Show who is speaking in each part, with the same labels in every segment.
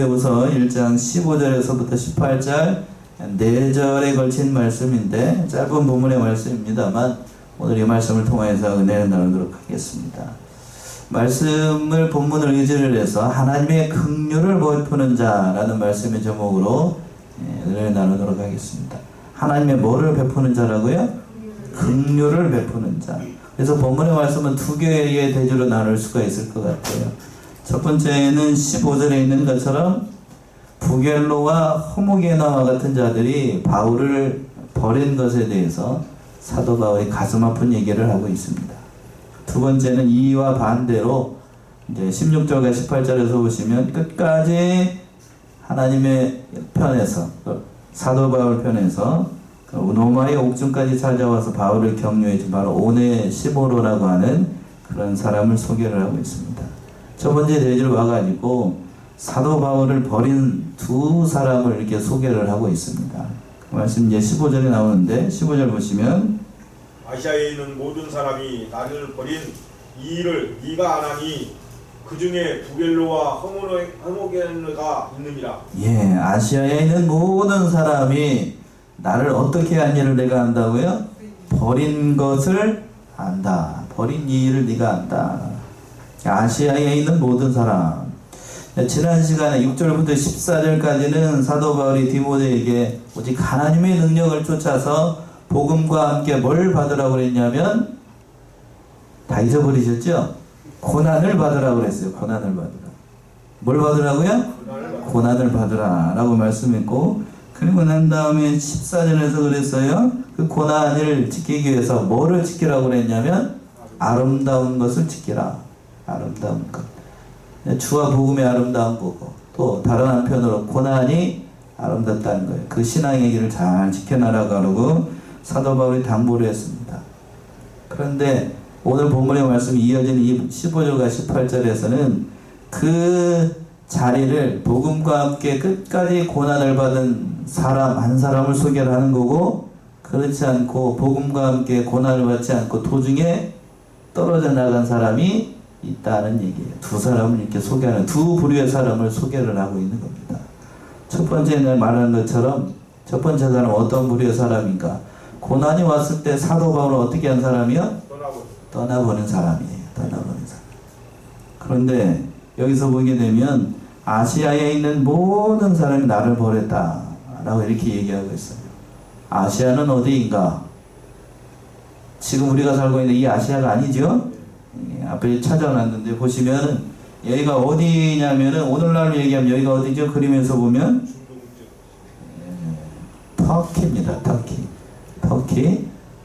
Speaker 1: 디모데후서 1장 15절에서부터 18절 4절에 걸친 말씀인데 짧은 본문의 말씀입니다만 오늘 이 말씀을 통해서 은혜를 나누도록 하겠습니다. 말씀을 본문을 의지를 해서 하나님의 긍휼을 베푸는 자라는 말씀의 제목으로 은혜를 나누도록 하겠습니다. 하나님의 뭐를 베푸는 자라고요? 긍휼을 베푸는 자. 그래서 본문의 말씀은 두 개의 대주로 나눌 수가 있을 것 같아요. 첫 번째는 15절에 있는 것처럼 부겔로와 허무게나와 같은 자들이 바울을 버린 것에 대해서 사도 바울이 가슴 아픈 얘기를 하고 있습니다. 두 번째는 이와 반대로 이제 16절과 18절에서 보시면 끝까지 하나님의 편에서 사도 바울 편에서 로마의 옥중까지 찾아와서 바울을 격려해준 바로 오네시모로라고 하는 그런 사람을 소개를 하고 있습니다. 첫 번째 대지로 와가지고 사도 바울을 버린 두 사람을 이렇게 소개를 하고 있습니다. 그 말씀 이제 15절에 나오는데 15절 보시면
Speaker 2: 아시아에 있는 모든 사람이 나를 버린 이 일을 네가 안 하니 그 중에 부겔로와 허무게나가 있느니라.
Speaker 1: 예, 아시아에 있는 모든 사람이 나를 어떻게 한 일을 내가 안다고요? 버린 것을 안다. 버린 이 일을 네가 안다. 아시아에 있는 모든 사람. 지난 시간에 6절부터 14절까지는 사도 바울이 디모데에게 오직 하나님의 능력을 쫓아서 복음과 함께 뭘 받으라고 그랬냐면 다 잊어버리셨죠? 고난을 받으라고 그랬어요. 고난을 받으라. 뭘 받으라고요? 고난을 받으라 라고 말씀했고, 그리고 난 다음에 14절에서 그랬어요. 그 고난을 지키기 위해서 뭐를 지키라고 그랬냐면 아름다운 것을 지키라. 아름다운 것. 주와 복음의 아름다운 거고, 또 다른 한편으로 고난이 아름답다는 거예요. 그 신앙의 길을 잘 지켜나가라고 하고 사도 바울이 당부를 했습니다. 그런데 오늘 본문의 말씀이 이어지는 15절과 18절에서는 그 자리를 복음과 함께 끝까지 고난을 받은 사람 한 사람을 소개를 하는 거고, 그렇지 않고 복음과 함께 고난을 받지 않고 도중에 떨어져 나간 사람이 있다는 얘기예요. 두 사람을 이렇게 소개하는, 두 부류의 사람을 소개를 하고 있는 겁니다. 첫 번째는 말한 것처럼 첫 번째 사람은 어떤 부류의 사람인가? 고난이 왔을 때 사도 바울은 어떻게 한 사람이요? 떠나보는 사람이에요. 떠나보는 사람. 그런데 여기서 보게 되면 아시아에 있는 모든 사람이 나를 버렸다 라고 이렇게 얘기하고 있어요. 아시아는 어디인가? 지금 우리가 살고 있는 이 아시아가 아니죠? 앞에 찾아놨는데 보시면 여기가 어디냐면은 오늘날 얘기하면 여기가 어디죠? 그림에서 보면 터키입니다.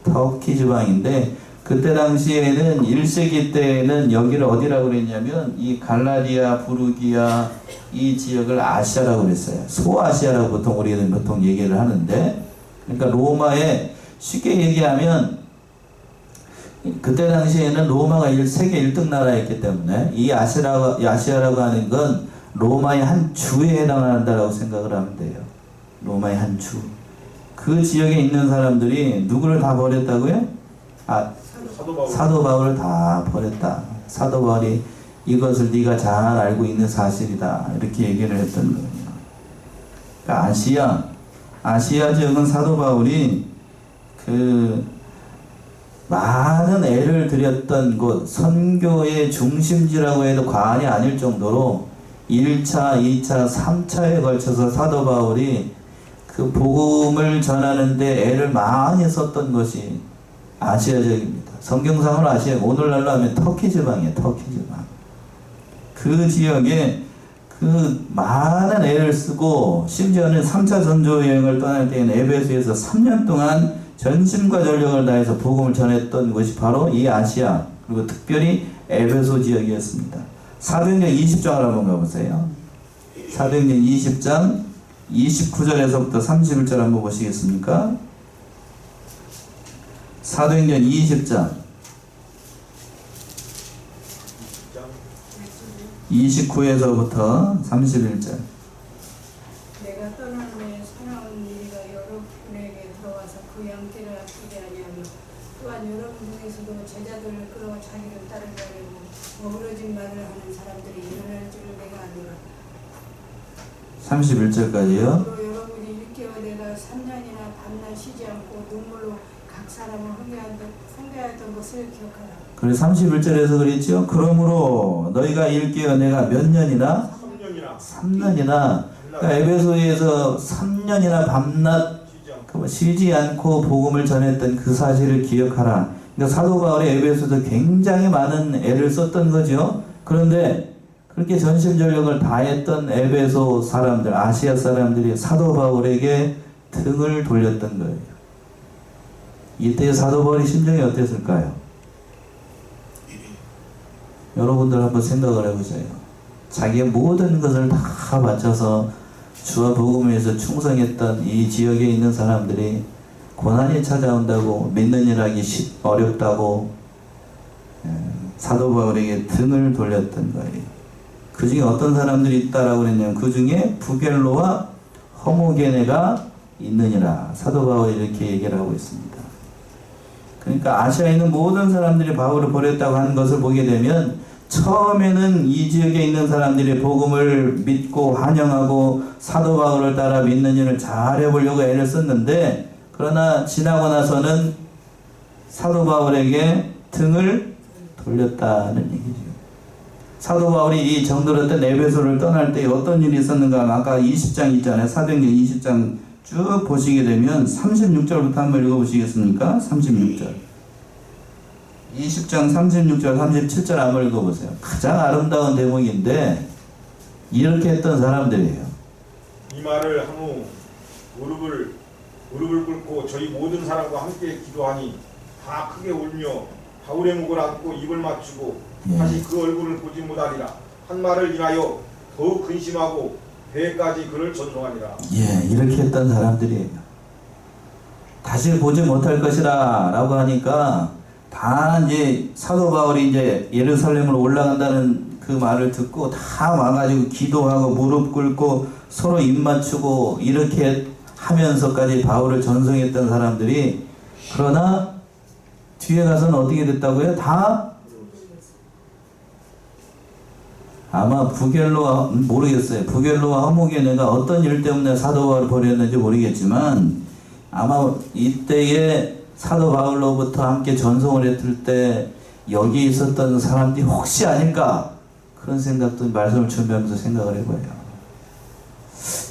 Speaker 1: 터키 지방인데, 그때 당시에는 1세기 때에는 여기를 어디라고 그랬냐면 이 갈라디아, 부르기아 이 지역을 아시아라고 그랬어요. 소아시아라고 우리는 보통 얘기를 하는데, 그러니까 로마에 쉽게 얘기하면 그때 당시에는 로마가 세계 1등 나라였기 때문에 이 아시아라고 하는 건 로마의 한 주에 해당한다라고 생각을 하면 돼요. 로마의 한 주. 그 지역에 있는 사람들이 누구를 다 버렸다고요? 사도 바울을 다 버렸다. 사도 바울이 이것을 네가 잘 알고 있는 사실이다. 이렇게 얘기를 했던 거예요. 그러니까 아시아 지역은 사도 바울이 많은 애를 들였던 곳, 선교의 중심지라고 해도 과언이 아닐 정도로 1차, 2차, 3차에 걸쳐서 사도 바울이 그 복음을 전하는데 애를 많이 썼던 것이 아시아 지역입니다. 성경상으로 아시아, 오늘날로 하면 터키 지방이에요. 터키 지방. 그 지역에 그 많은 애를 쓰고, 심지어는 3차 전도 여행을 떠날 때에는 에베소에서 3년 동안 전심과 전력을 다해서 복음을 전했던 것이 바로 이 아시아, 그리고 특별히 에베소 지역이었습니다. 사도행전 20장을 한번 가보세요. 사도행전 20장 29절에서부터 31절 한번 보시겠습니까? 사도행전 20장 29에서부터 31절.
Speaker 3: 내가 떠나는 사랑하는 이가 여러분에게 들어와서 그 양떼를 아프게 하냐며, 또한 여러분 중에서도 제자들을 끌어 자기를 따르게 하려고 어그러진 말을 하는 사람들이 일어날 줄을 내가 아노라.
Speaker 1: 31절까지요.
Speaker 3: 그러므로 여러분이 일깨워 내가 3년이나 밤낮 쉬지 않고 눈물로 각 사람을 훈계하였던 것을 기억하라.
Speaker 1: 그래 31절에서 그랬죠. 그러므로 너희가 일깨어 내가 몇 년이나
Speaker 2: 3년이나
Speaker 1: 3년이나 그러니까 에베소에서 3년이나 밤낮 쉬지 않고 복음을 전했던 그 사실을 기억하라. 그러니까 사도 바울이 에베소에서 굉장히 많은 애를 썼던 거죠. 그런데 그렇게 전심전력을 다했던 에베소 사람들, 아시아 사람들이 사도 바울에게 등을 돌렸던 거예요. 이때 사도 바울의 심정이 어땠을까요? 여러분들 한번 생각을 해보세요. 자기의 모든 것을 다 바쳐서 주와 복음을 위해서 충성했던 이 지역에 있는 사람들이 고난이 찾아온다고 믿는 일 하기 어렵다고 사도 바울에게 등을 돌렸던 거예요. 그 중에 어떤 사람들이 있다라고 그랬냐면 그 중에 부겔로와 허모게네가 있느니라. 사도 바울이 이렇게 얘기를 하고 있습니다. 그러니까 아시아에 있는 모든 사람들이 바울을 버렸다고 하는 것을 보게 되면 처음에는 이 지역에 있는 사람들이 복음을 믿고 환영하고 사도 바울을 따라 믿는 일을 잘 해보려고 애를 썼는데 그러나 지나고 나서는 사도 바울에게 등을 돌렸다는 얘기죠. 사도 바울이 이 정들었던 에베소를 떠날 때 어떤 일이 있었는가 아까 20장 있잖아요. 사도행전 20장 쭉 보시게 되면 36절부터 한번 읽어보시겠습니까? 36절 20장 36절 37절 한번 읽어보세요. 가장 아름다운 대목인데 이렇게 했던 사람들이에요.
Speaker 2: 이 말을 한 후 무릎을 꿇고 저희 모든 사람과 함께 기도하니 다 크게 울며 바울의 목을 안고 입을 맞추고 다시 그 얼굴을 보지 못하리라 한 말을 인하여 더욱 근심하고 배까지 그를 전송하니라.
Speaker 1: 예, 이렇게 했던 사람들이에요. 다시 보지 못할 것이라 라고 하니까 다 이제 사도 바울이 이제 예루살렘으로 올라간다는 그 말을 듣고 다 와가지고 기도하고 무릎 꿇고 서로 입 맞추고 이렇게 하면서까지 바울을 전송했던 사람들이 그러나 뒤에 가서는 어떻게 됐다고요? 다 아마 부겔로와 모르겠어요. 부겔로와 허모게네가 어떤 일 때문에 사도 바울을 버렸는지 모르겠지만 아마 이때에 사도 바울로부터 함께 전송을 했을 때 여기 있었던 사람들이 혹시 아닐까 그런 생각도 말씀을 준비하면서 생각을 해봐요.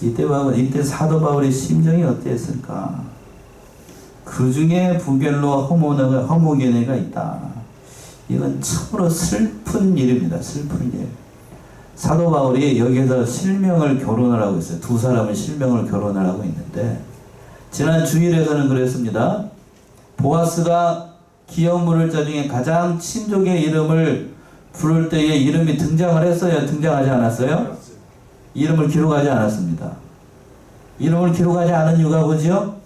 Speaker 1: 이때 사도 바울의 심정이 어땠을까? 그 중에 부겔로와 허모게네가 있다. 이건 참으로 슬픈 일입니다. 슬픈 일. 사도 바울이 여기에서 실명을 결혼을 하고 있어요. 두 사람은 실명을 결혼을 하고 있는데 지난 주일에서는 그랬습니다. 보아스가 기업 물을 자 중에 가장 친족의 이름을 부를 때에 이름이 등장을 했어요? 등장하지 않았어요? 이름을 기록하지 않았습니다. 이름을 기록하지 않은 이유가 뭐죠?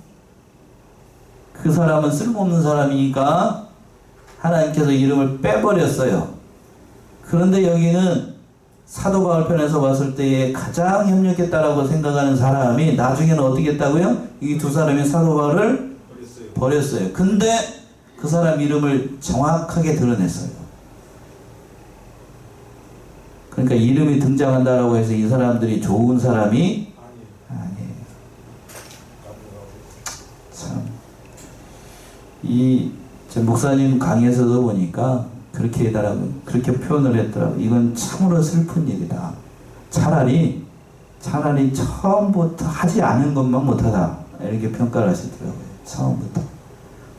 Speaker 1: 그 사람은 쓸모없는 사람이니까 하나님께서 이름을 빼버렸어요. 그런데 여기는 사도 바울 편에서 봤을 때에 가장 협력했다라고 생각하는 사람이 나중에는 어떻게 했다고요? 이 두 사람이 사도 바울을 버렸어요. 근데 그 사람 이름을 정확하게 드러냈어요. 그러니까 이름이 등장한다라고 해서 이 사람들이 좋은 사람이 아니에요. 참, 이 목사님 강의에서도 보니까 그렇게 해달라고 그렇게 표현을 했더라고. 이건 참으로 슬픈 일이다. 차라리 처음부터 하지 않은 것만 못하다 이렇게 평가를 하시더라고요. 처음부터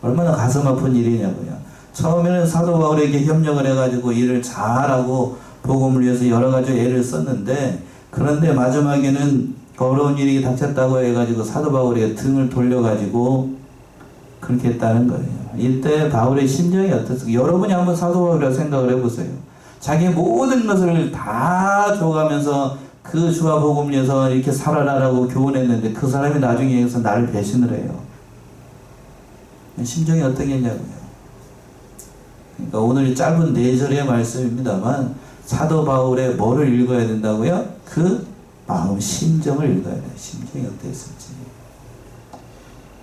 Speaker 1: 얼마나 가슴 아픈 일이냐고요. 처음에는 사도 바울에게 협력을 해가지고 일을 잘하고 복음을 위해서 여러 가지 애를 썼는데 그런데 마지막에는 어려운 일이 닥쳤다고 해가지고 사도 바울에게 등을 돌려가지고 그렇게 했다는 거예요. 이때 바울의 심정이 어떻습니까? 여러분이 한번 사도 바울이라고 생각을 해보세요. 자기의 모든 것을 다 줘가면서 그 주와 복음을 위해서 이렇게 살아라라고 교훈했는데 그 사람이 나중에 여기서 나를 배신을 해요. 심정이 어떻겠냐고요. 그러니까 오늘 짧은 4절의 말씀입니다만 사도 바울의 뭐를 읽어야 된다고요? 그 마음 심정을 읽어야 돼요. 심정이 어땠을지.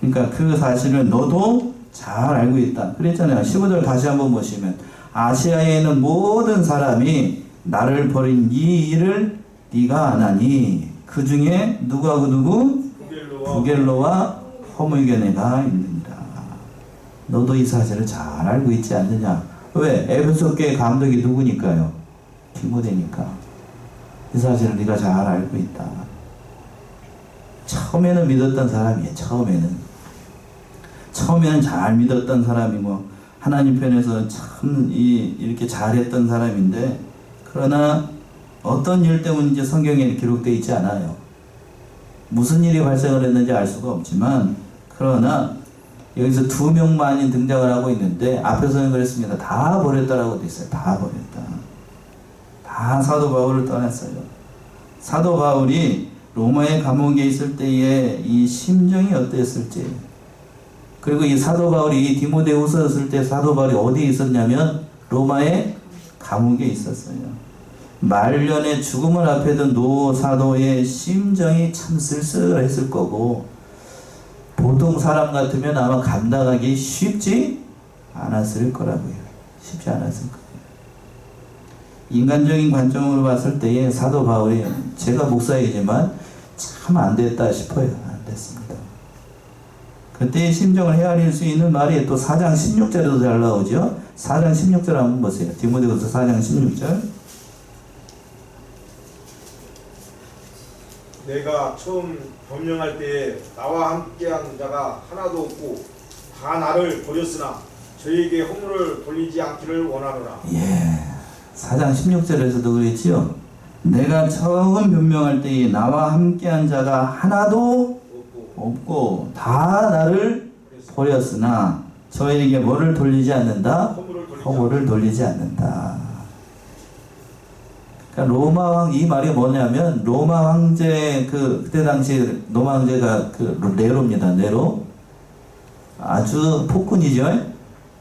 Speaker 1: 그러니까 그 사실을 너도 잘 알고 있다. 그랬잖아요. 15절 다시 한번 보시면 아시아에 있는 모든 사람이 나를 버린 이 일을 네가 안 하니 그 중에 누구하고 누구?
Speaker 2: 부겔로와
Speaker 1: 부겔로와 허물게네가 있느니라. 너도 이 사실을 잘 알고 있지 않느냐? 왜? 에베소 교회 감독이 누구니까요? 디모데니까. 이 사실을 네가 잘 알고 있다. 처음에는 믿었던 사람이에요. 처음에는 잘 믿었던 사람이 뭐 하나님 편에서 참 이렇게 잘했던 사람인데, 그러나 어떤 일 때문인지 성경에 기록되어 있지 않아요. 무슨 일이 발생을 했는지 알 수가 없지만, 그러나 여기서 2명만이 등장을 하고 있는데 앞에서는 그랬습니다. 다 버렸다라고 돼 있어요. 다 버렸다. 다 사도 바울을 떠났어요. 사도 바울이 로마의 감옥에 있을 때의 이 심정이 어땠을지, 그리고 이 사도 바울이 디모데후서에 있을 때 사도 바울이 어디에 있었냐면 로마의 감옥에 있었어요. 말년에 죽음을 앞에 둔 노 사도의 심정이 참 쓸쓸했을 거고, 보통 사람 같으면 아마 감당하기 쉽지 않았을 거라고요. 쉽지 않았을 거예요. 인간적인 관점으로 봤을 때에 사도 바울이, 제가 목사이지만 참 안 됐다 싶어요. 안 됐습니다. 그때의 심정을 헤아릴 수 있는 말이 또 4장 16절에도 잘 나오죠. 4장 16절 한번 보세요. 디모데후서 4장 16절.
Speaker 2: 내가 처음 변명할 때에 나와 함께한 자가 하나도 없고 다 나를 버렸으나 저에게 허물을 돌리지 않기를 원하노라.
Speaker 1: 예, 4장 16절에서도 그랬지요. 내가 처음 변명할 때에 나와 함께한 자가 하나도 없고 다 나를 버렸으나 저에게 뭐를 돌리지 않는다? 허물을 돌리지 않는다. 그러니까 로마 왕, 이 말이 뭐냐면 로마 황제, 그때 당시 로마 황제가 네로입니다. 네로. 아주 폭군이죠.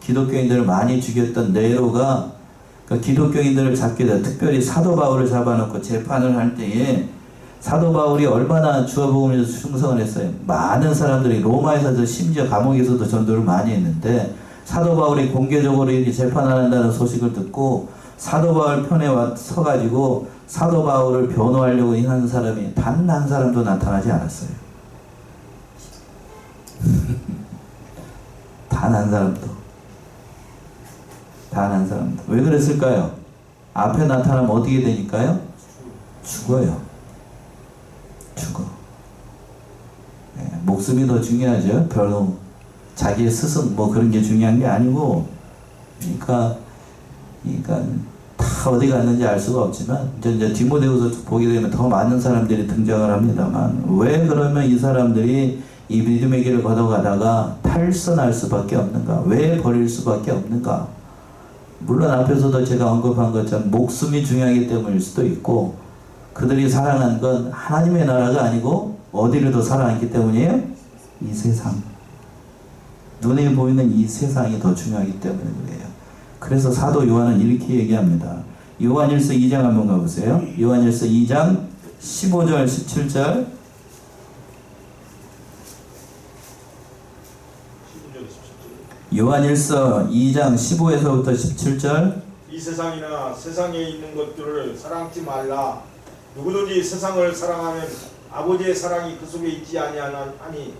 Speaker 1: 기독교인들을 많이 죽였던 네로가 그 기독교인들을 잡게 돼, 특별히 사도 바울을 잡아놓고 재판을 할 때에 사도 바울이 얼마나 주어복음에서 충성을 했어요. 많은 사람들이 로마에서도 심지어 감옥에서도 전도를 많이 했는데, 사도 바울이 공개적으로 이렇게 재판을 한다는 소식을 듣고 사도 바울 편에 서가지고 사도 바울을 변호하려고 하는 사람이 단 한 사람도 나타나지 않았어요. 단 한 사람도. 단 한 사람도. 왜 그랬을까요? 앞에 나타나면 어떻게 되니까요? 죽어요. 죽어. 네, 목숨이 더 중요하죠. 별로 자기의 스승 뭐 그런 게 중요한 게 아니고, 그러니까 다 어디 갔는지 알 수가 없지만, 이제 디모데후서 보게 되면 더 많은 사람들이 등장을 합니다만, 왜 그러면 이 사람들이 이 믿음의 길을 걷어가다가 탈선할 수밖에 없는가? 왜 버릴 수밖에 없는가? 물론 앞에서도 제가 언급한 것처럼 목숨이 중요하기 때문일 수도 있고, 그들이 사랑한 건 하나님의 나라가 아니고 어디를 더 사랑했기 때문이에요? 이 세상. 눈에 보이는 이 세상이 더 중요하기 때문에 그래요. 그래서 사도 요한은 이렇게 얘기합니다. 요한일서 2장 한번 가보세요. 요한일서 2장 15절 17절. 요한일서 2장 15에서부터 17절.
Speaker 2: 이 세상이나 세상에 있는 것들을 사랑지 말라. 누구든지 세상을 사랑하면 아버지의 사랑이 그 속에 있지 아니하니,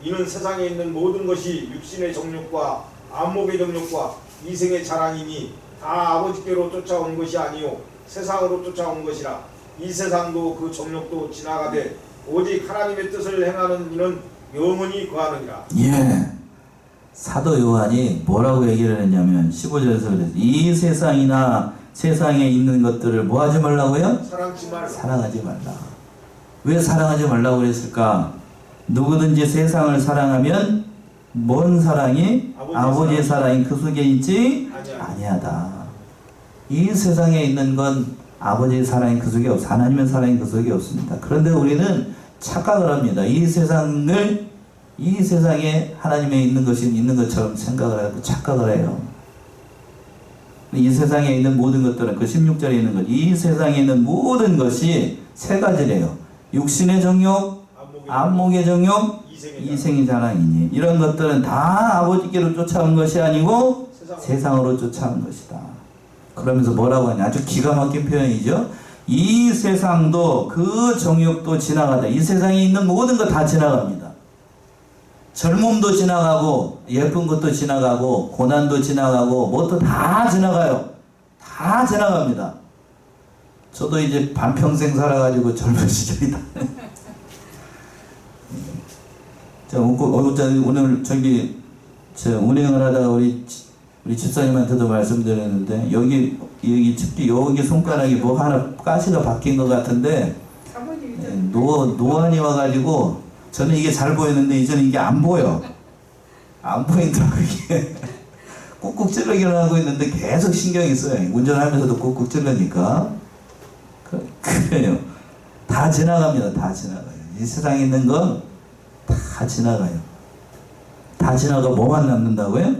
Speaker 2: 이는 세상에 있는 모든 것이 육신의 정욕과 안목의 정욕과 이생의 자랑이니 다 아버지께로 쫓아온 것이 아니요 세상으로 쫓아온 것이라. 이 세상도 그 정욕도 지나가되 오직 하나님의 뜻을 행하는 이는 영원히 거하느니라.
Speaker 1: 예. 사도 요한이 뭐라고 얘기를 했냐면 15절에서 그랬어요. 이 세상이나 세상에 있는 것들을 뭐 하지 말라고요? 사랑하지 말라. 왜 사랑하지 말라고 그랬을까? 누구든지 세상을 사랑하면 뭔 사랑이? 아버지의 사랑이 그 속에 있지 아니하다. 이 세상에 있는 건 아버지의 사랑이 그 속에 없어. 하나님의 사랑이 그 속에 없습니다. 그런데 우리는 착각을 합니다. 이 세상에 하나님의 있는 것이 있는 것처럼 생각을 하고 착각을 해요. 이 세상에 있는 모든 것들은 그 16절에 있는 것, 이 세상에 있는 모든 것이 세 가지래요. 육신의 정욕, 안목의 정욕, 이생의 자랑이니, 이런 것들은 다 아버지께로 쫓아온 것이 아니고 세상으로 쫓아온 것이다. 그러면서 뭐라고 하냐, 아주 기가 막힌 표현이죠. 이 세상도 그 정욕도 지나가다. 이 세상에 있는 모든 거 다 지나갑니다. 젊음도 지나가고 예쁜 것도 지나가고 고난도 지나가고 뭣도 다 지나가요. 다 지나갑니다. 저도 이제 반평생 살아가지고 젊은 시절이다. 오늘 운행을 하다가 우리 집사님한테도 말씀드렸는데 여기 특히 여기 손가락이 뭐 하나 가시가 박힌 것 같은데 노안이 와가지고 저는 이게 잘 보였는데 이제는 이게 안 보여. 안 보인다고 이게. 꾹꾹 찌르기를 하고 있는데 계속 신경이 써요. 운전하면서도 꾹꾹 찌르니까. 그래요. 다 지나갑니다. 다 지나가요. 이 세상에 있는 건 다 지나가요. 다 지나가 뭐만 남는다고요?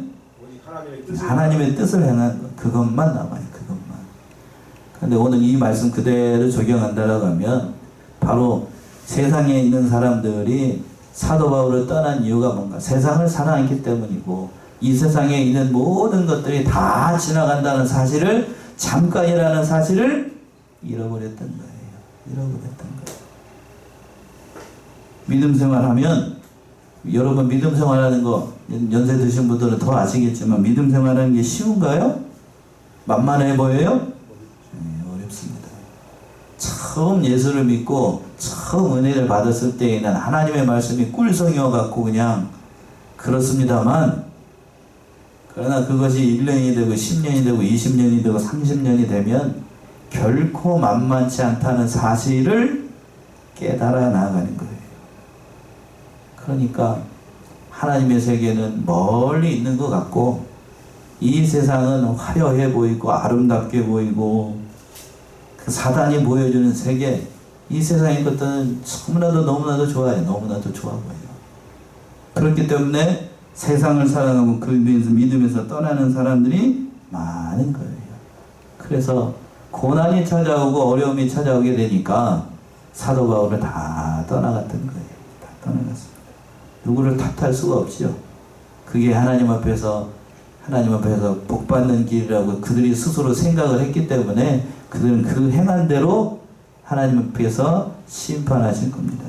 Speaker 1: 하나님의 뜻을 행한 것. 그것만 남아요. 그것만. 근데 오늘 이 말씀 그대로 적용한다라고 하면 바로 세상에 있는 사람들이 사도 바울을 떠난 이유가 뭔가? 세상을 사랑했기 때문이고 이 세상에 있는 모든 것들이 다 지나간다는 사실을 잠깐이라는 사실을 잃어버렸던 거예요. 잃어버렸던 거예요. 믿음 생활하면 여러분 믿음 생활하는 거 연세 드신 분들은 더 아시겠지만 믿음 생활하는 게 쉬운가요? 만만해 보여요? 네, 어렵습니다. 처음 예수를 믿고 처음 은혜를 받았을 때에는 하나님의 말씀이 꿀성이어 갖고 그냥 그렇습니다만 그러나 그것이 1년이 되고 10년이 되고 20년이 되고 30년이 되면 결코 만만치 않다는 사실을 깨달아 나가는 거예요. 그러니까 하나님의 세계는 멀리 있는 것 같고 이 세상은 화려해 보이고 아름답게 보이고 그 사단이 보여주는 세계 이 세상의 것들은 너무나도 좋아요. 너무나도 좋아 보여요. 그렇기 때문에 세상을 사랑하고 그 믿음에서 떠나는 사람들이 많은 거예요. 그래서 고난이 찾아오고 어려움이 찾아오게 되니까 사도 바울을 다 떠나갔던 거예요. 다 떠나갔습니다. 누구를 탓할 수가 없죠. 그게 하나님 앞에서 복 받는 길이라고 그들이 스스로 생각을 했기 때문에 그들은 그 행한 대로 하나님 앞에서 심판하실 겁니다.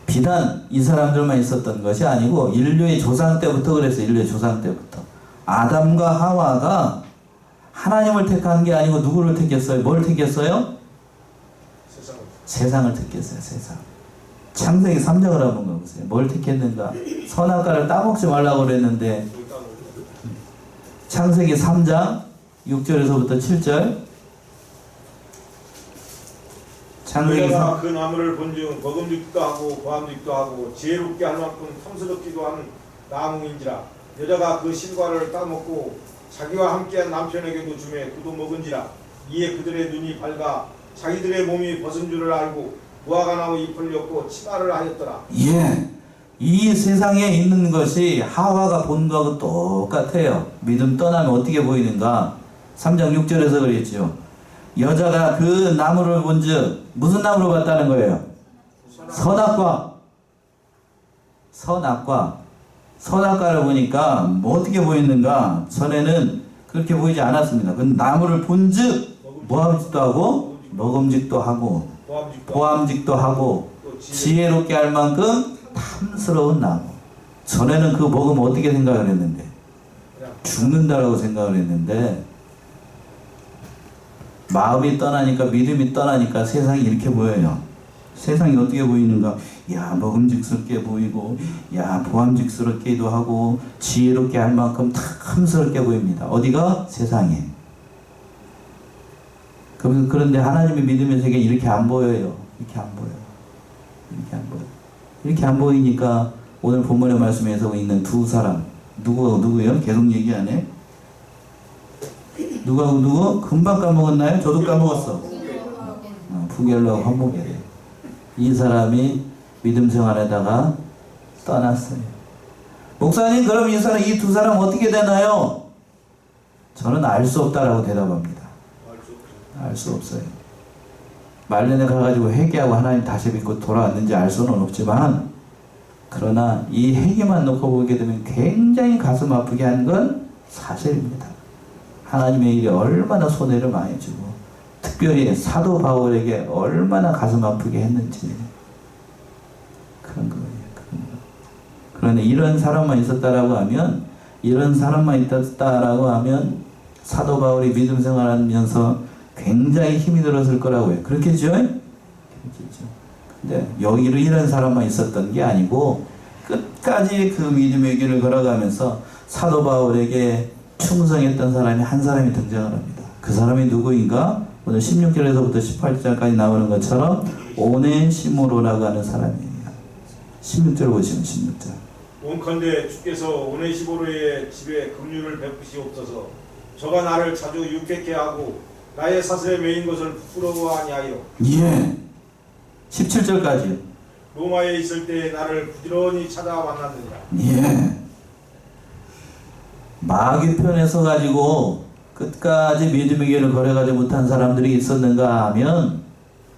Speaker 1: 비단 이 사람들만 있었던 것이 아니고 인류의 조상 때부터 그랬어요. 인류의 조상 때부터. 아담과 하와가 하나님을 택한 게 아니고 누구를 택했어요? 뭘 택했어요? 세상을 택했어요. 세상. 창세기 3장을 한번 가보세요. 뭘 택했는가? 선악과를 따먹지 말라고 그랬는데 창세기 3장 6절에서부터 7절
Speaker 2: 여자가 그 나무를 본즉 먹음직도 하고 보암직도 하고 지혜롭게 할 만큼 탐스럽기도 하는 나무인지라 여자가 그 실과를 따먹고 자기와 함께한 남편에게도 주매 그도 먹은지라 이에 그들의 눈이 밝아 자기들의 몸이 벗은 줄을 알고 무화과 나무 잎을 엮고 치마를 하였더라.
Speaker 1: 예, 이 세상에 있는 것이 하와가 본 거하고 똑같아요. 믿음 떠나면 어떻게 보이는가? 3장 6절에서 그랬죠. 여자가 그 나무를 본즉 무슨 나무로 봤다는 거예요? 선악과를 보니까 뭐 어떻게 보이는가? 전에는 그렇게 보이지 않았습니다. 그 나무를 본즉 모함직도 하고 먹음직도 하고 보암직도 하고 지혜롭게 할 만큼 탐스러운 나무. 전에는 그거 먹으면 어떻게 생각을 했는데? 죽는다라고 생각을 했는데 마음이 떠나니까 믿음이 떠나니까 세상이 이렇게 보여요. 세상이 어떻게 보이는가? 야, 먹음직스럽게 보이고 야, 보암직스럽기도 하고 지혜롭게 할 만큼 탐스럽게 보입니다. 어디가? 세상에. 그런데 하나님의 믿음의 세계는 이렇게 안 보여요. 이렇게 안 보여요. 이렇게 안 보여요. 이렇게 안 보이니까 오늘 본문의 말씀에서 있는 두 사람 누구요? 계속 얘기하네. 누구? 금방 까먹었나요? 저도 까먹었어. 부겔로하고 한목이래. 이 사람이 믿음 생활에다가 떠났어요. 목사님, 그럼 이 두 사람 어떻게 되나요? 저는 알 수 없다라고 대답합니다. 알 수 없어요. 말년에 가가지고 회개하고 하나님 다시 믿고 돌아왔는지 알 수는 없지만 그러나 이 회개만 놓고 보게 되면 굉장히 가슴 아프게 한 건 사실입니다. 하나님의 일이 얼마나 손해를 많이 주고 특별히 사도 바울에게 얼마나 가슴 아프게 했는지 그런 거예요. 그런 거. 그런데 이런 사람만 있었다라고 하면 사도 바울이 믿음 생활하면서 굉장히 힘이 들었을 거라고 해요. 그렇겠죠? 그렇겠죠. 근데 여기로 이런 사람만 있었던 게 아니고 끝까지 그 믿음의 길을 걸어가면서 사도 바울에게 충성했던 사람이 한 사람이 등장을 합니다. 그 사람이 누구인가? 오늘 16절에서부터 18절까지 나오는 것처럼 오네시모로라고 하는 사람이에요. 16절 보시면 16절.
Speaker 2: 원컨대 주께서 오네시모로의 집에 긍휼을 베푸시옵소서. 저가 나를 자주 유쾌케 하고 나의 사슬에 매인 것을 부끄러워하니 하여.
Speaker 1: 예. 17절까지.
Speaker 2: 로마에 있을 때 나를 부지런히 찾아 만났느니라.
Speaker 1: 예. 마귀 편에 서가지고 끝까지 믿음의 길을 걸어가지 못한 사람들이 있었는가 하면,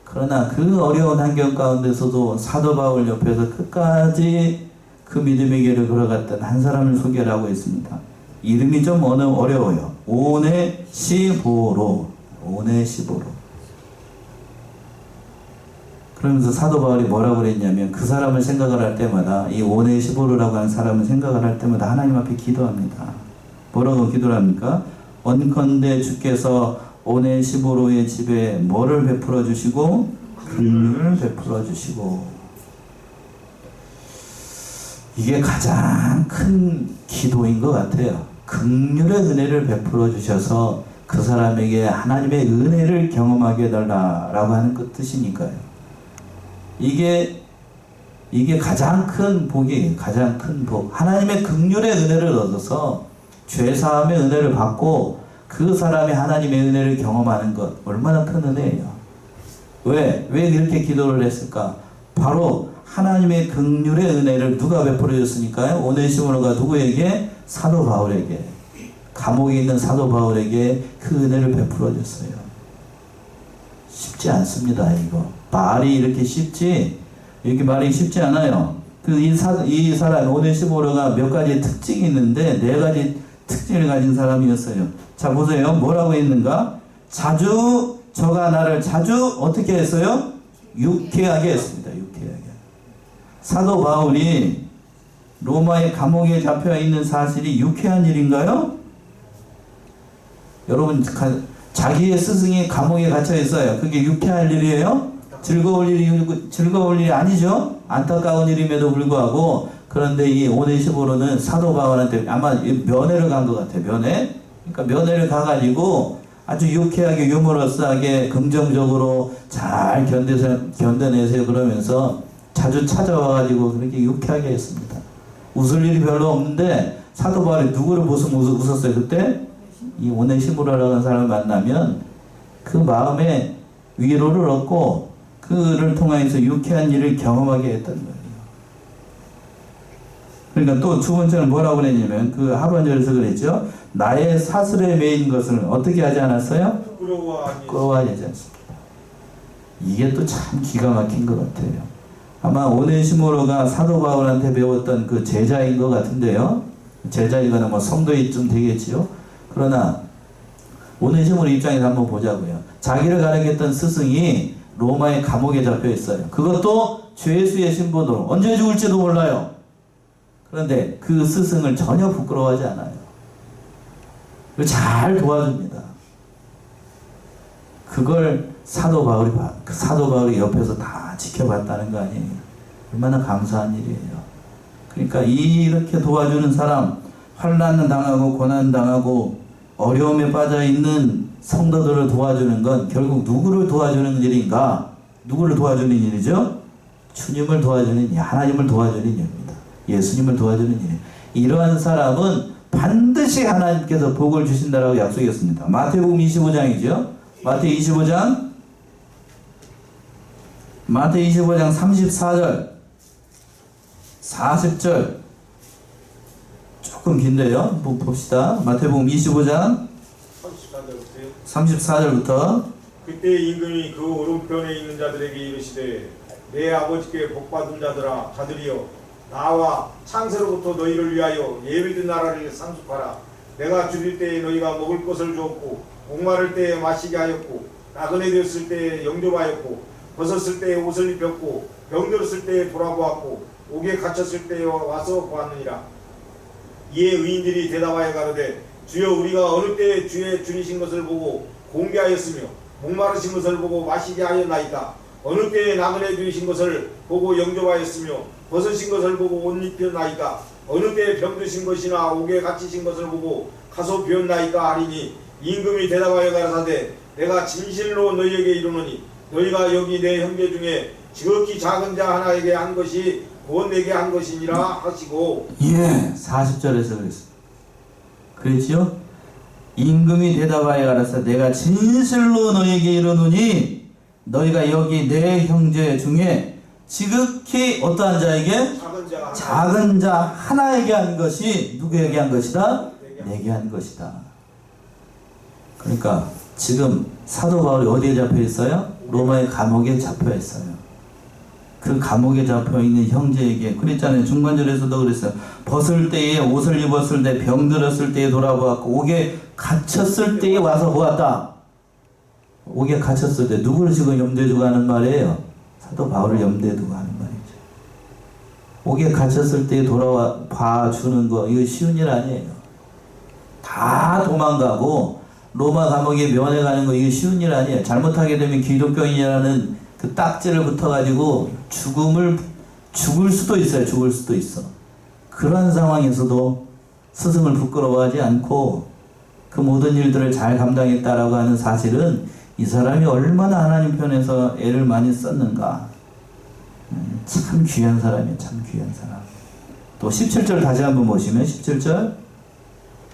Speaker 1: 그러나 그 어려운 환경 가운데서도 사도 바울 옆에서 끝까지 그 믿음의 길을 걸어갔던 한 사람을 소개를 하고 있습니다. 이름이 좀 어려워요. 오네시보로. 그러면서 사도 바울이 뭐라고 그랬냐면, 그 사람을 생각을 할 때마다, 이 오네시보로라고 하는 사람을 생각을 할 때마다 하나님 앞에 기도합니다. 뭐라고 기도를 합니까? 원컨대 주께서 오네시보로의 집에 뭐를 베풀어 주시고? 긍휼을 베풀어 주시고. 이게 가장 큰 기도인 것 같아요. 긍휼의 은혜를 베풀어 주셔서 그 사람에게 하나님의 은혜를 경험하게 해달라라고 하는 그 뜻이니까요. 이게 가장 큰 복이에요. 가장 큰 복. 하나님의 긍휼의 은혜를 얻어서 죄사함의 은혜를 받고 그 사람이 하나님의 은혜를 경험하는 것, 얼마나 큰 은혜예요. 왜 그렇게 기도를 했을까? 바로 하나님의 긍휼의 은혜를 누가 베풀어 줬으니까요? 오네시모로가 누구에게? 사도 바울에게. 감옥에 있는 사도 바울에게 그 은혜를 베풀어 줬어요. 쉽지 않습니다, 이거. 말이 이렇게 쉽지, 이렇게 말이 쉽지 않아요. 이 사람 오네시모로가 몇 가지 특징이 있는데, 4가지 특징을 가진 사람이었어요. 자, 보세요. 뭐라고 했는가? 저가 나를 자주 어떻게 했어요? 유쾌하게 했습니다. 유쾌하게. 사도 바울이 로마의 감옥에 잡혀 있는 사실이 유쾌한 일인가요? 여러분, 자기의 스승이 감옥에 갇혀 있어요. 그게 유쾌한 일이에요? 즐거울 일이 아니죠? 안타까운 일임에도 불구하고. 그런데 이 오네시모로는 사도 바울한테 아마 면회를 간 것 같아요. 면회? 그러니까 면회를 가가지고 아주 유쾌하게 유머러스하게 긍정적으로 잘 견뎌내세요 그러면서 자주 찾아와가지고 그렇게 유쾌하게 했습니다. 웃을 일이 별로 없는데 사도 바울이 누구를 보시면 웃었어요? 그때? 이 오네시모로라는 사람을 만나면 그 마음에 위로를 얻고 그를 통해서 유쾌한 일을 경험하게 했던 거예요. 그러니까 또 두 번째는 뭐라고 그랬냐면, 그 하반절에서 그랬죠. 나의 사슬에 매인 것을 어떻게 하지 않았어요? 부끄러워하지 않습니다. 이게 또 참 기가 막힌 것 같아요. 아마 오네시모로가 사도 바울한테 배웠던 그 제자인 것 같은데요. 제자이거나 뭐 성도이쯤 되겠지요. 그러나 오네시모로 입장에서 한번 보자고요. 자기를 가르쳤던 스승이 로마의 감옥에 잡혀 있어요. 그것도 죄수의 신분으로. 언제 죽을지도 몰라요. 그런데 그 스승을 전혀 부끄러워하지 않아요. 잘 도와줍니다. 그걸 사도 바울이 옆에서 다 지켜봤다는 거 아니에요. 얼마나 감사한 일이에요. 그러니까 이렇게 도와주는 사람, 환난을 당하고 고난 당하고 어려움에 빠져 있는 성도들을 도와주는 건 결국 누구를 도와주는 일인가? 누구를 도와주는 일이죠? 주님을 도와주는 일, 하나님을 도와주는 일입니다. 예수님을 도와주는 일. 이러한 사람은 반드시 하나님께서 복을 주신다라고 약속했습니다. 마태복음 25장이죠. 마태 25장 34절 40절 조금 긴데요. 한번 봅시다. 마태복음 25장 34절부터.
Speaker 2: 그때 임금이 그 오른편에 있는 자들에게 이르시되, 내 아버지께 복받은 자들이여, 나와 창세로부터 너희를 위하여 예비된 나라를 상속하라. 내가 죽일 때에 너희가 먹을 것을 주었고 목마를 때에 마시게 하였고 나그네 되었을 때에 영접하였고 벗었을 때에 옷을 입혔고 병들었을 때에 돌아보았고 옥에 갇혔을 때에 와서 보았느니라. 이에 의인들이 대답하여 가로되 주여 우리가 어느 때에 주의 줄이신 것을 보고 공개하였으며 목마르신 것을 보고 마시게 하였나이까. 어느 때에 나그네 되신 것을 보고 영접하였으며 벗으신 것을 보고 옷 입혔나이까. 어느 때에 병드신 것이나 옥에 갇히신 것을 보고 가서 비었나이까 하리니 임금이 대답하여 가라사대 내가 진실로 너희에게 이르노니 너희가 여기 내 형제 중에 지극히 작은 자 하나에게 한 것이 곧 내게 한 것이니라 하시고.
Speaker 1: 예, 40절에서 그랬습니다. 그랬지요? 임금이 대답하여 가라사 내가 진실로 너희에게 이르노니 너희가 여기 내 형제 중에 지극히 어떠한 자에게? 작은 자 하나에게 한 것이 누구에게 한 것이다? 내게 한 것이다. 그러니까 지금 사도 바울이 어디에 잡혀 있어요? 로마의 감옥에 잡혀 있어요. 그 감옥에 잡혀 있는 형제에게 그랬잖아요. 중간절에서도 그랬어요. 벗을 때에 옷을 입었을 때 병들었을 때에 돌아보았고 옥에 갇혔을 때에 와서 보았다. 옥에 갇혔을 때 누구를 지금 염두에 두고 하는 말이에요? 사도 바울을 염두에 두고 하는 말이죠. 옥에 갇혔을 때에 돌아와 봐주는 거 이거 쉬운 일 아니에요. 다 도망가고 로마 감옥에 면회가는 거 이거 쉬운 일 아니에요. 잘못하게 되면 기독교인이라는 그 딱지를 붙어가지고 죽을 수도 있어요. 죽을 수도 있어. 그런 상황에서도 스승을 부끄러워하지 않고 그 모든 일들을 잘 감당했다라고 하는 사실은 이 사람이 얼마나 하나님 편에서 애를 많이 썼는가. 참 귀한 사람이에요. 참 귀한 사람. 또 17절 다시 한번 보시면 17절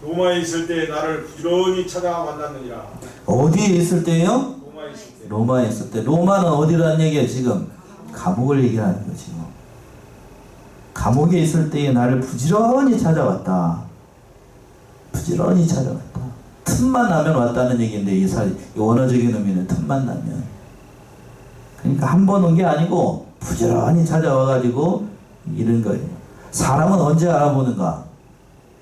Speaker 2: 로마에 있을 때 나를 부지런히 찾아 만났느니라.
Speaker 1: 어디에 있을 때요?
Speaker 2: 로마에 있을 때.
Speaker 1: 로마에 있을 때. 로마는 어디라는 얘기예요 지금? 감옥을 얘기하는 거지 뭐. 감옥에 있을 때에 나를 부지런히 찾아왔다. 부지런히 찾아왔다. 틈만 나면 왔다는 얘기인데 이 원어적인 의미는 틈만 나면. 그러니까 한 번 온 게 아니고 부지런히 찾아와가지고 이런 거예요. 사람은 언제 알아보는가?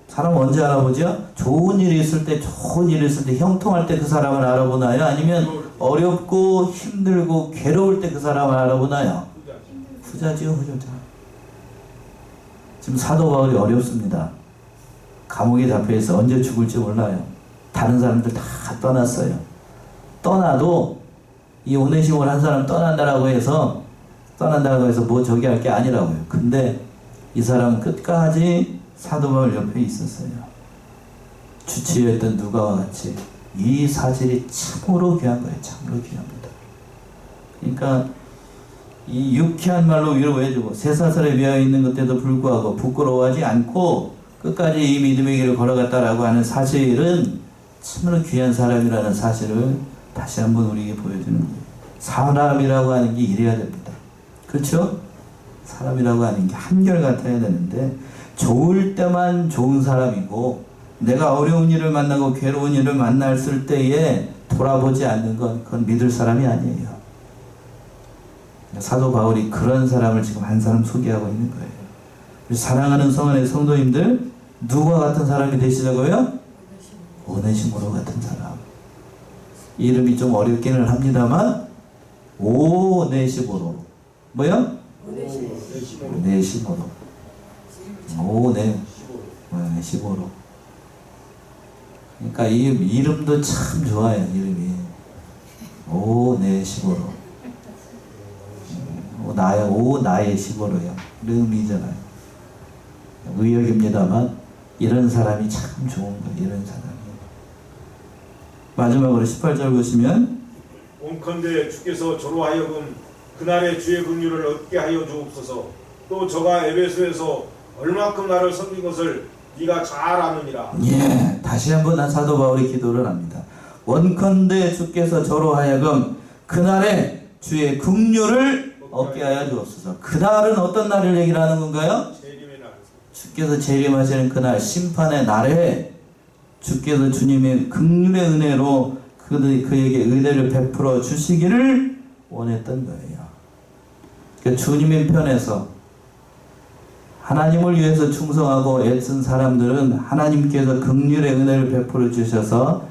Speaker 1: 사람은 언제 알아보죠? 좋은 일이 있을 때, 좋은 일이 있을 때, 형통할 때 그 사람을 알아보나요? 아니면 어렵고 힘들고 괴로울 때 그 사람을 알아보나요? 후자지요, 후자. 지금 사도 바울이 어렵습니다. 감옥에 잡혀있어 언제 죽을지 몰라요. 다른 사람들 다 떠났어요. 떠나도 이 오네시모를 한 사람 떠난다고 해서 뭐 저기 할 게 아니라고요. 근데 이 사람은 끝까지 사도 바울 옆에 있었어요. 주치의였던 누가와 같이. 이 사실이 참으로 귀한 거예요. 참으로 귀합니다. 그러니까 이 유쾌한 말로 위로해주고 쇠사슬에 매어 있는 것에도 불구하고 부끄러워하지 않고 끝까지 이 믿음의 길을 걸어갔다라고 하는 사실은 참으로 귀한 사람이라는 사실을 다시 한번 우리에게 보여주는 거예요. 사람이라고 하는 게 이래야 됩니다. 그렇죠? 사람이라고 하는 게 한결같아야 되는데 좋을 때만 좋은 사람이고 내가 어려운 일을 만나고 괴로운 일을 만났을 때에 돌아보지 않는 건 그건 믿을 사람이 아니에요. 사도 바울이 그런 사람을 지금 한 사람 소개하고 있는 거예요. 사랑하는 성안의 성도님들 누구와 같은 사람이 되시자고요? 오네시모로 같은 사람. 이름이 좀 어렵기는 합니다만 오네시모로. 뭐요? 오네시모로. 오네시모로. 그러니까 이 이름도 참 좋아요. 이름이 오네시모로. 나의 시보로요. 이런 의미잖아요. 의역입니다만 이런 사람이 참 좋은 거예요. 이런 사람이. 마지막으로 18절 보시면
Speaker 2: 온컨대 주께서 저로 하여금 그날의 주의 긍휼을 얻게 하여 주옵소서. 또 저가 에베소에서 얼마큼 나를 섬긴 것을 네가 잘 아느니라.
Speaker 1: 예, 다시 한번 사도 바울이 기도를 합니다. 원컨대 주께서 저로 하여금 그날의 주의 긍휼을 얻게 하여 주옵소서. 그날은 어떤 날을 얘기를 하는 건가요?
Speaker 2: 재림의 날.
Speaker 1: 주께서 재림하시는 그날 심판의 날에 주께서 주님의 긍휼의 은혜로 그에게 은혜를 베풀어 주시기를 원했던 거예요. 그러니까 주님의 편에서 하나님을 위해서 충성하고 애쓴 사람들은 하나님께서 긍휼의 은혜를 베풀어 주셔서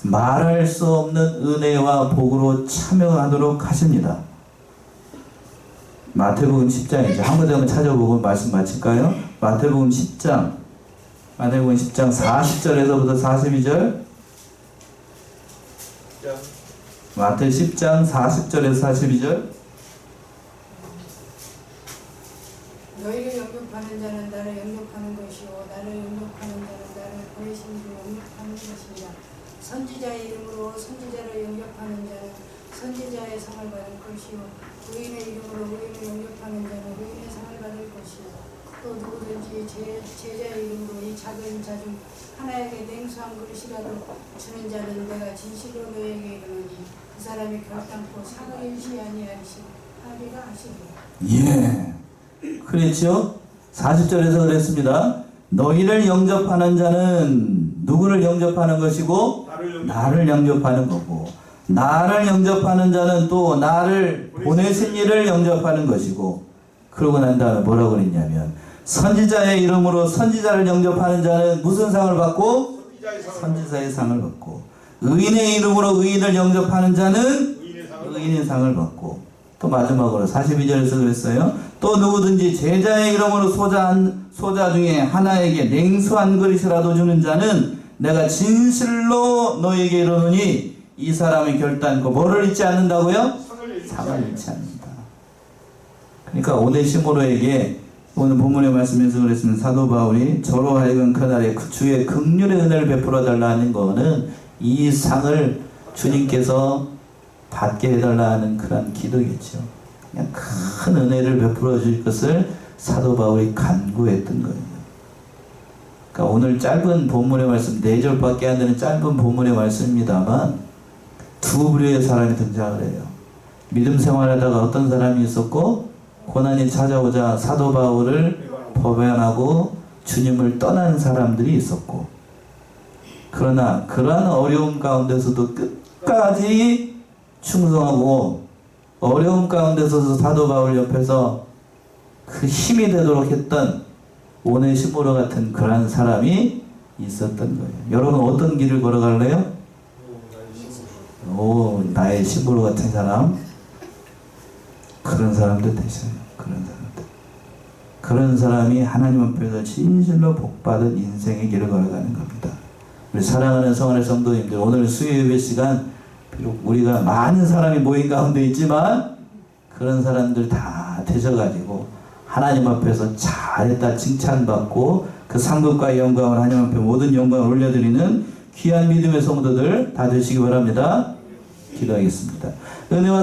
Speaker 1: 말할 수 없는 은혜와 복으로 참여하도록 하십니다. 마태복음 10장이죠. 한 군데 한번 찾아보고 말씀 마칠까요? 마태복음 10장 40절에서부터 42절. 마태 10장 40절에서 42절.
Speaker 3: 너희를 영접하는 자는 나를 영접하는 것이요 나를 영접하는 자는 나를 보내신 이를 영접하는 것이니라. 선지자의 이름으로 선지자를 영접하는 자는 선지자의 상을 받을 것이요 의인의 이름으로 의인을 영접하는 자는 의인의 상을 받을 것이요 또 누구든지 제자의 이름으로 이 작은 자 중 하나에게 냉수한 그릇이라도 주는 자는 내가 진실로 너에게 이르노니 그 사람이 결단코 상을 잃지 아니하리라 하시리라.
Speaker 1: 예. 그랬죠? 40절에서 그랬습니다. 너희를 영접하는 자는 누구를 영접하는 것이고 나를 영접하는 거고, 나를 영접하는 자는 또 나를 보내신 이를 영접하는 것이고, 그러고 난 다음에 뭐라고 그랬냐면 선지자의 이름으로 선지자를 영접하는 자는 무슨 상을 받고? 선지자의 상을 받고, 의인의 이름으로 의인을 영접하는 자는 의인의 상을 받고, 또 마지막으로 42절에서 그랬어요. 또 누구든지 제자의 이름으로 소자 중에 하나에게 냉수한 그릇이라도 주는 자는 내가 진실로 너에게 이르노니 이 사람이 결단코 뭐를 잊지 않는다고요? 상을 잃지 않는다. 그러니까 오네시모로에게 오늘 본문의 말씀에서 그랬습니다. 사도 바울이 저로 하여금 그날에 주의 긍휼의 은혜를 베풀어 달라는 거는 이 상을 주님께서 받게 해달라는 그런 기도겠죠. 그냥 큰 은혜를 베풀어 줄 것을 사도 바울이 간구했던 거예요. 그러니까 오늘 짧은 본문의 말씀 4절밖에 안 되는 짧은 본문의 말씀입니다만 두 부류의 사람이 등장을 해요. 믿음 생활하다가 어떤 사람이 있었고, 고난이 찾아오자 사도 바울을 법연하고 주님을 떠난 사람들이 있었고, 그러나 그러한 어려움 가운데서도 끝까지 충성하고 어려움 가운데서도 사도 바울 옆에서 그 힘이 되도록 했던 오네시모로 같은 그런 사람이 있었던 거예요. 여러분 어떤 길을 걸어갈래요? 오, 나의 시모로 같은 사람. 그런 사람도 되셔요. 그런 사람이 하나님 앞에서 진실로 복받은 인생의 길을 걸어가는 겁니다. 우리 사랑하는 성원의 성도님들, 오늘 수요예배 시간 비록 우리가 많은 사람이 모인 가운데 있지만 그런 사람들 다 되셔가지고 하나님 앞에서 잘했다 칭찬받고 그 상급과 영광을 하나님 앞에 모든 영광을 올려드리는 귀한 믿음의 성도들 다 되시기 바랍니다. 기도하겠습니다. 은혜와